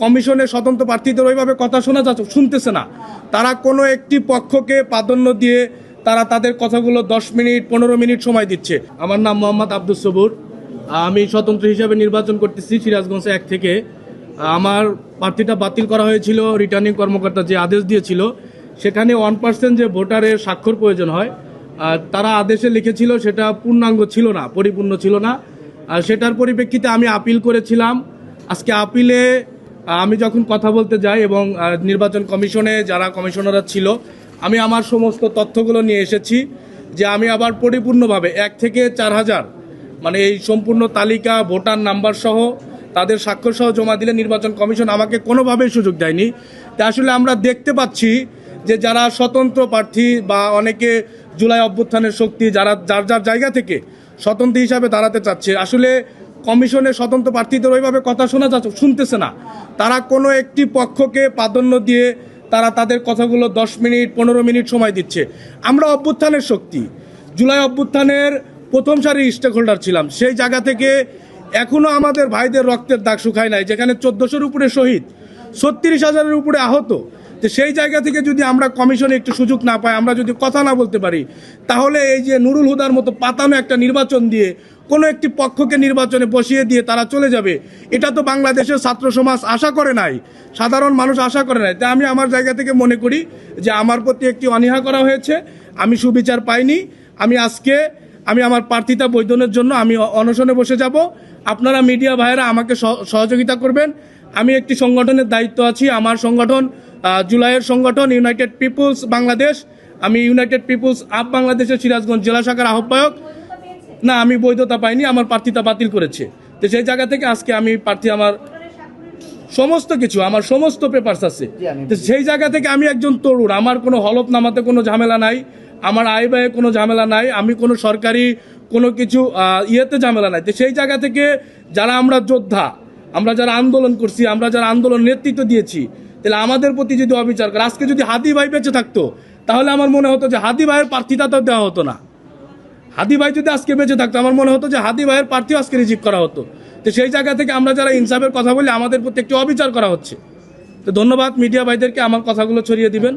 কমিশনের স্বতন্ত্র প্রার্থীদের ওইভাবে কথা শুনতেছে না। তারা কোনো একটি পক্ষকে প্রাধান্য দিয়ে তারা তাদের কথাগুলো 10 মিনিট 15 মিনিট সময় দিচ্ছে। আমার নাম মোহাম্মদ আব্দুস সবুর। আমি স্বতন্ত্র হিসাবে নির্বাচন করতেছি সিরাজগঞ্জ 1 থেকে। আমার প্রার্থীটা বাতিল করা হয়েছিল, রিটার্নিং কর্মকর্তা যে আদেশ দিয়েছিল সেখানে 1% যে ভোটারের স্বাক্ষর প্রয়োজন হয়, তারা আদেশে লিখেছিল সেটা পূর্ণাঙ্গ ছিল না, পরিপূর্ণ ছিল না। সেটার পরিপ্রেক্ষিতে আমি আপিল করেছিলাম। আজকে আপিলে আমি যখন কথা বলতে যাই এবং নির্বাচন কমিশনে যারা কমিশনাররা ছিল, আমি আমার সমস্ত তথ্যগুলো নিয়ে এসেছি যে আমি আবার পরিপূর্ণভাবে 1 থেকে 4000 মানে এই সম্পূর্ণ তালিকা ভোটার নাম্বার সহ তাদের স্বাক্ষর সহ জমা দিলে নির্বাচন কমিশন আমাকে কোনোভাবেই সুযোগ দেয়নি। তা আসলে আমরা দেখতে পাচ্ছি যে যারা স্বতন্ত্র প্রার্থী বা অনেকে জুলাই অভ্যুত্থানের শক্তি যারা যার যার জায়গা থেকে স্বতন্ত্র হিসাবে দাঁড়াতে চাচ্ছে, আসলে কমিশনের স্বতন্ত্র প্রার্থীদের ওইভাবে কথা শুনতেছে না। তারা কোনো একটি পক্ষকে প্রাধান্য দিয়ে তারা তাদের কথাগুলো 10 মিনিট 15 মিনিট সময় দিচ্ছে। আমরা অভ্যুত্থানের শক্তি, জুলাই অভ্যুত্থানের প্রথম সারির স্টেক হোল্ডার ছিলাম। সেই জায়গা থেকে এখনও আমাদের ভাইদের রক্তের দাগ শুকায় নাই, যেখানে 1400-র উপরে শহীদ, 36,000-এর উপরে আহত। তো সেই জায়গা থেকে যদি আমরা কমিশনে একটু সুযোগ না পাই, আমরা যদি কথা না বলতে পারি, তাহলে এই যে নুরুল হুদার মতো পাতানো একটা নির্বাচন দিয়ে কোনো একটি পক্ষকে নির্বাচনে বসিয়ে দিয়ে তারা চলে যাবে, এটা তো বাংলাদেশের ছাত্র সমাজ আশা করে নাই, সাধারণ মানুষ আশা করে নাই। তাই আমি আমার জায়গা থেকে মনে করি যে আমার প্রতি একটি অনীহা করা হয়েছে, আমি সুবিচার পাইনি। আমি আমার প্রার্থিতা বৈধনের জন্য আমি অনশনে বসে যাব। আপনারা মিডিয়া ভাইয়েরা আমাকে সহযোগিতা করবেন। আমি একটি সংগঠনের দায়িত্ব আছি। আমার সংগঠন জুলাইয়ের সংগঠন ইউনাইটেড পিপুলস বাংলাদেশ। আমি ইউনাইটেড পিপুলস আপ বাংলাদেশের সিরাজগঞ্জ জেলা শাখার আহ্বায়ক। না, আমি বৈধতা পাইনি, আমার প্রার্থিতা বাতিল করেছে। তো সেই জায়গা থেকে আজকে আমি প্রার্থী, আমার সমস্ত কিছু, আমার সমস্ত পেপারস আছে। তো সেই জায়গা থেকে আমি একজন তরুণ, আমার কোনো হলফনামাতে কোনো ঝামেলা নাই, আমার আয় ব্যয়ে কোনো ঝামেলা নাই, আমি কোনো সরকারি কোনো কিছু ইয়েতে ঝামেলা নাই। তো সেই জায়গা থেকে যারা আমরা যোদ্ধা, আমরা যারা আন্দোলন করছি, আমরা যারা আন্দোলন নেতৃত্ব দিয়েছি, তাহলে আমাদের প্রতি যদি অবিচার করে, আজকে যদি হাদি ভাই বেঁচে থাকতো তাহলে আমার মনে হতো যে হাদি ভাইয়ের প্রার্থিতা তো দেওয়া হতো না। হাদি ভাই যদি আজকে বেঁচে থাকতো আমার মনে হতো যে হাদি ভাইয়ের প্রার্থীও আজকে রিজিভ করা হতো। তো সেই জায়গা থেকে আমরা যারা ইনসাফের কথা বলি, আমাদের প্রতি একটি অবিচার করা হচ্ছে। তো ধন্যবাদ মিডিয়া ভাইদেরকে, আমার কথাগুলো ছড়িয়ে দিবেন।